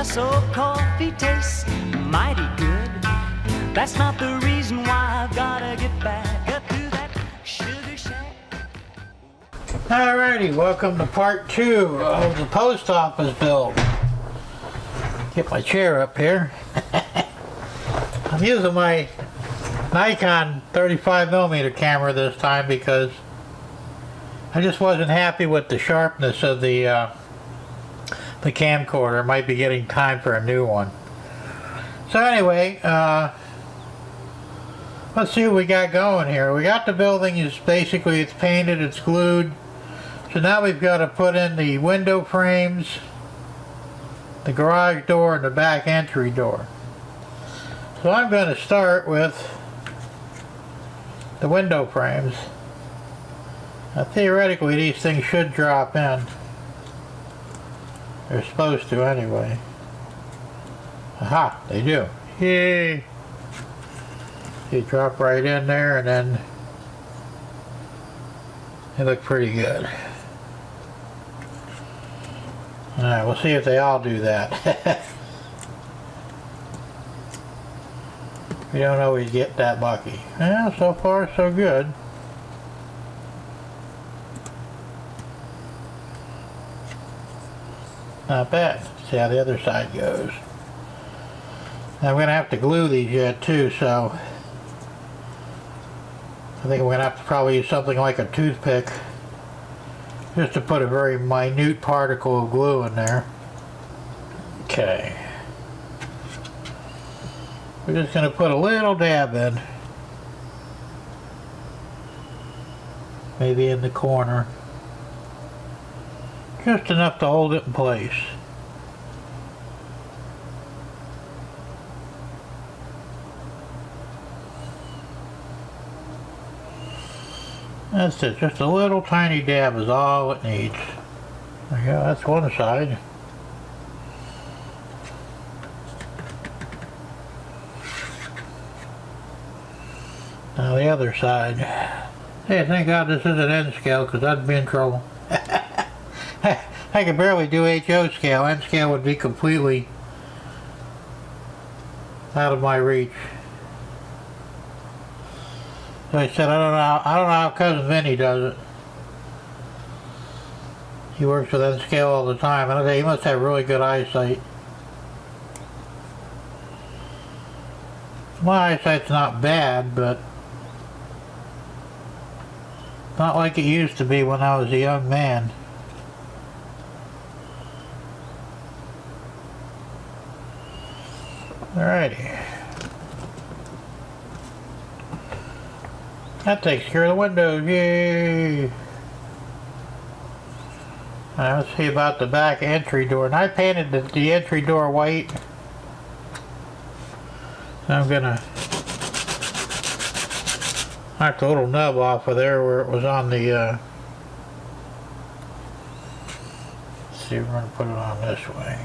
so coffee tastes mighty good. That's not the reason why I've gotta get back up to that sugar shack. Alrighty, welcome to part 2 of the post office build. Get my chair up here. I'm using my Nikon 35mm camera this time because I just wasn't happy with the sharpness of the camcorder. Might be getting time for a new one. So anyway, let's see what we got going here. We got the building is basically, it's painted, it's glued. So now we've got to put in the window frames, the garage door, and the back entry door. So I'm going to start with the window frames. Now theoretically these things should drop in. They're supposed to anyway. Aha, they do. Yay! They drop right in there and then they look pretty good. Alright, we'll see if they all do that. We don't always get that lucky. Well, so far so good. Not bad. See how the other side goes. Now I'm going to have to glue these yet too, so I think we're going to have to probably use something like a toothpick just to put a very minute particle of glue in there. Okay. We're just going to put a little dab in. Maybe in the corner. Just enough to hold it in place. That's it, just a little tiny dab is all it needs. There you go, that's one side. Now the other side. Hey, thank God this isn't N scale because I'd be in trouble. I could barely do HO scale. N scale would be completely out of my reach. So I said, I don't know how Cousin Vinny does it. He works with N scale all the time. And I say he must have really good eyesight. My eyesight's not bad, but not like it used to be when I was a young man. Alrighty. That takes care of the windows, yay! Now let's see about the back entry door. And I painted the entry door white. So I'm gonna knock the little nub off of there where it was on the, let's see, we're gonna put it on this way.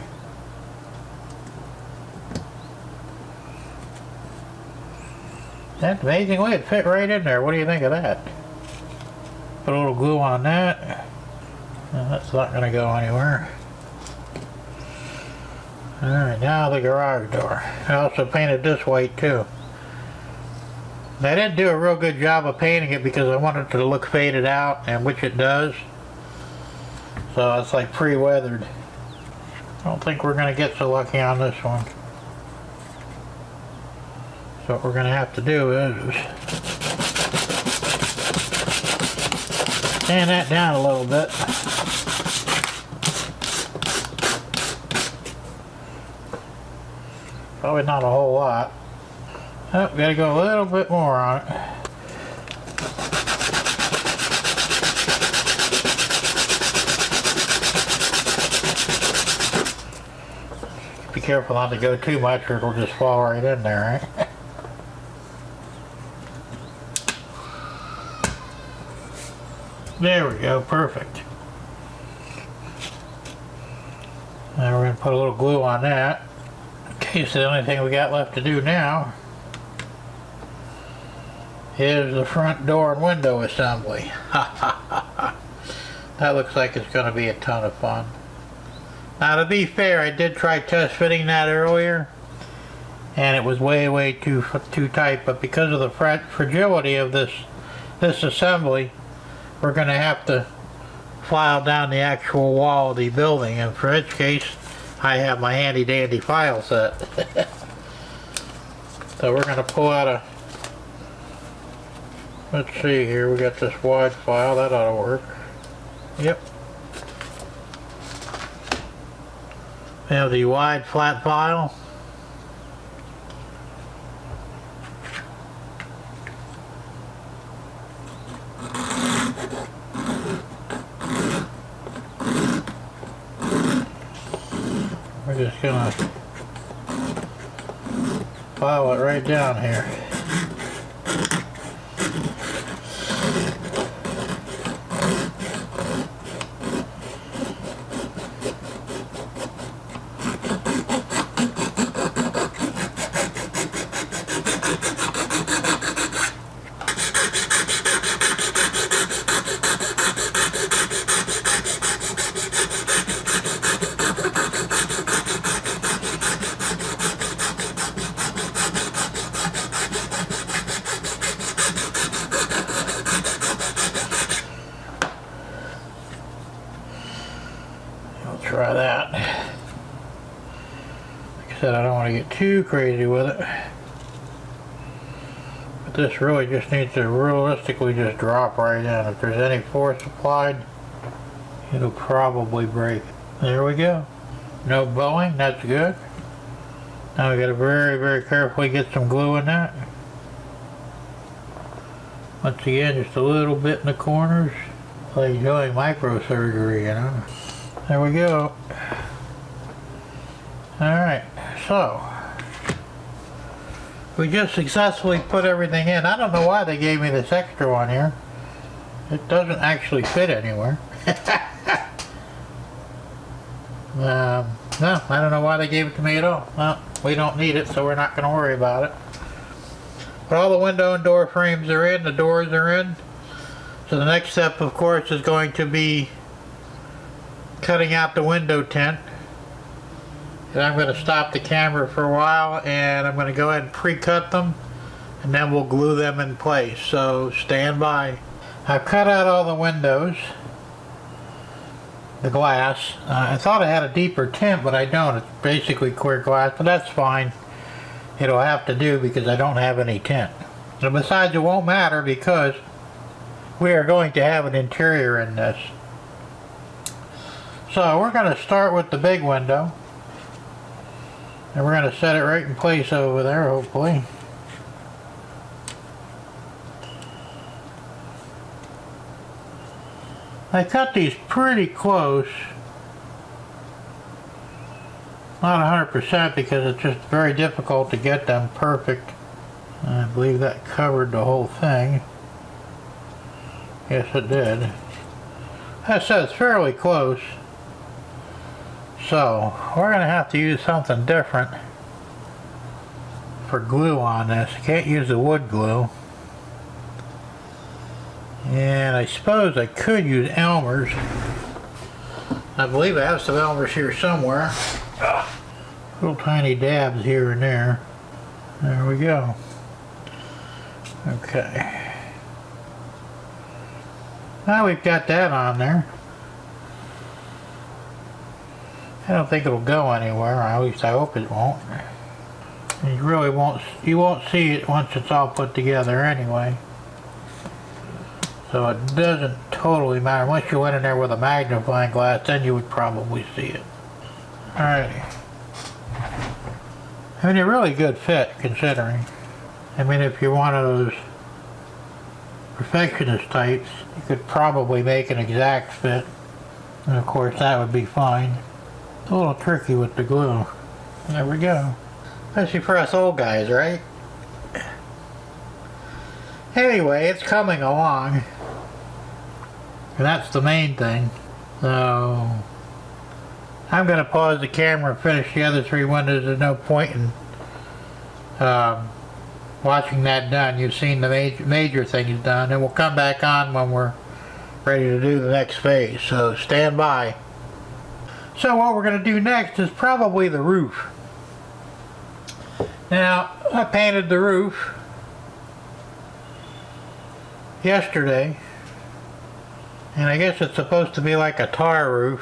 That's an amazing way it fit right in there. What do you think of that? Put a little glue on that. No, that's not going to go anywhere. Alright, now the garage door. I also painted this white too. And I didn't do a real good job of painting it because I wanted it to look faded out, and which it does. So it's like pre-weathered. I don't think we're going to get so lucky on this one. So what we're going to have to do is sand that down a little bit. Probably not a whole lot. Oh, got to go a little bit more on it. Be careful not to go too much or it'll just fall right in there, right? There we go, perfect. Now we're going to put a little glue on that. Okay, so the only thing we got left to do now is the front door and window assembly. That looks like it's going to be a ton of fun. Now to be fair, I did try test fitting that earlier, and it was way too tight, but because of the fragility of this assembly, we're going to have to file down the actual wall of the building, and for which case I have my handy dandy file set. So we're going to pull out let's see here, we got this wide file, that ought to work. Yep. We have the wide flat file. We're just gonna file it right down here. Try that. Like I said, I don't want to get too crazy with it. But this really just needs to realistically just drop right in. If there's any force applied, it'll probably break. There we go. No bowing, that's good. Now we gotta very carefully get some glue in that. Once again, just a little bit in the corners. Like doing microsurgery, you know. There we go. Alright, so we just successfully put everything in. I don't know why they gave me this extra one here. It doesn't actually fit anywhere. No, I don't know why they gave it to me at all. Well, we don't need it, so we're not going to worry about it. But all the window and door frames are in, the doors are in. So the next step, of course, is going to be cutting out the window tint. And I'm going to stop the camera for a while, and I'm going to go ahead and pre-cut them, and then we'll glue them in place. So stand by. I've cut out all the windows, the glass. I thought I had a deeper tint, but I don't. It's basically clear glass, but that's fine. It'll have to do because I don't have any tint. And besides, it won't matter because we are going to have an interior in this. So we're going to start with the big window, and we're going to set it right in place over there, hopefully. I cut these pretty close, not 100% because it's just very difficult to get them perfect. I believe that covered the whole thing. Yes, it did. That says fairly close. So we're going to have to use something different for glue on this. I can't use the wood glue. And I suppose I could use Elmer's. I believe I have some Elmer's here somewhere. Little tiny dabs here and there. There we go. Okay. Now we've got that on there. I don't think it'll go anywhere, or at least I hope it won't. You won't see it once it's all put together anyway. So it doesn't totally matter. Unless you went in there with a magnifying glass, then you would probably see it. Alrighty. I mean, a really good fit, considering. I mean, if you're one of those perfectionist types, you could probably make an exact fit. And of course, that would be fine. It's a little tricky with the glue. There we go. Especially for us old guys, right? Anyway, it's coming along. And that's the main thing. So I'm going to pause the camera and finish the other three windows. There's no point in watching that done. You've seen the major things done, and we'll come back on when we're ready to do the next phase. So stand by. So what we're going to do next is probably the roof. Now, I painted the roof yesterday, and I guess it's supposed to be like a tar roof.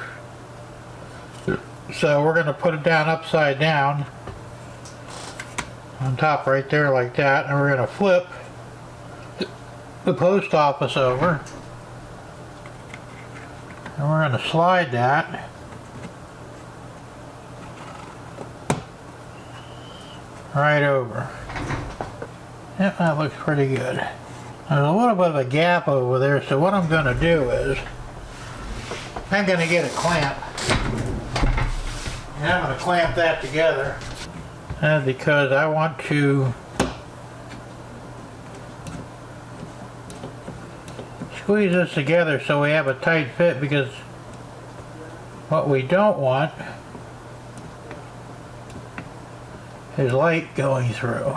So we're going to put it down upside down on top right there like that, and we're going to flip the post office over, and we're going to slide that right over. Yep, that looks pretty good. There's a little bit of a gap over there, so what I'm going to do is I'm going to get a clamp, and I'm going to clamp that together. That's because I want to squeeze this together so we have a tight fit, because what we don't want is light going through.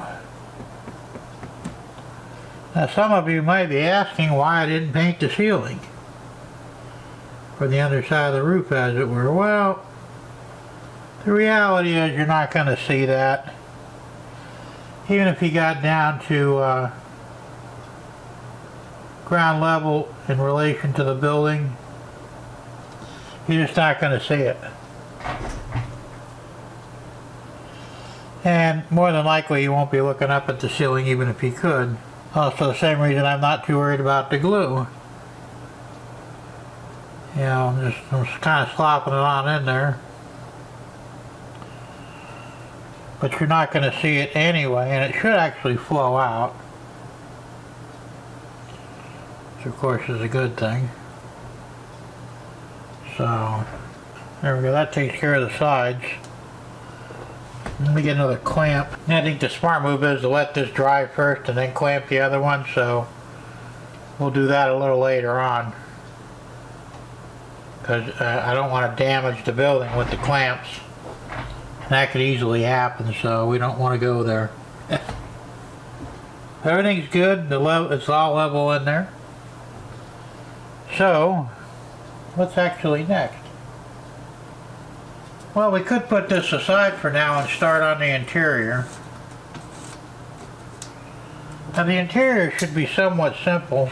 Now some of you might be asking why I didn't paint the ceiling for the underside of the roof, as it were. Well, the reality is you're not going to see that. Even if you got down to ground level in relation to the building, you're just not going to see it. And more than likely you won't be looking up at the ceiling even if you could. Also, the same reason I'm not too worried about the glue. You know, I'm just kind of slopping it on in there. But you're not going to see it anyway, and it should actually flow out, which of course is a good thing. So, there we go, that takes care of the sides. Let me get another clamp. I think the smart move is to let this dry first and then clamp the other one, so we'll do that a little later on, because I don't want to damage the building with the clamps. That could easily happen, so we don't want to go there. Everything's good, it's all level in there. So, what's actually next? Well, we could put this aside for now and start on the interior. Now the interior should be somewhat simple.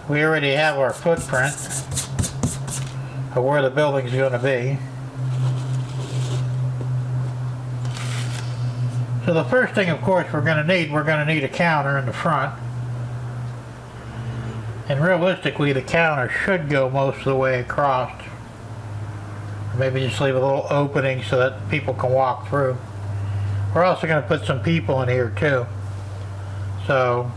We already have our footprint of where the building's going to be. So the first thing, of course, we're going to need a counter in the front. And realistically, the counter should go most of the way across. Maybe just leave a little opening so that people can walk through. We're also going to put some people in here too. So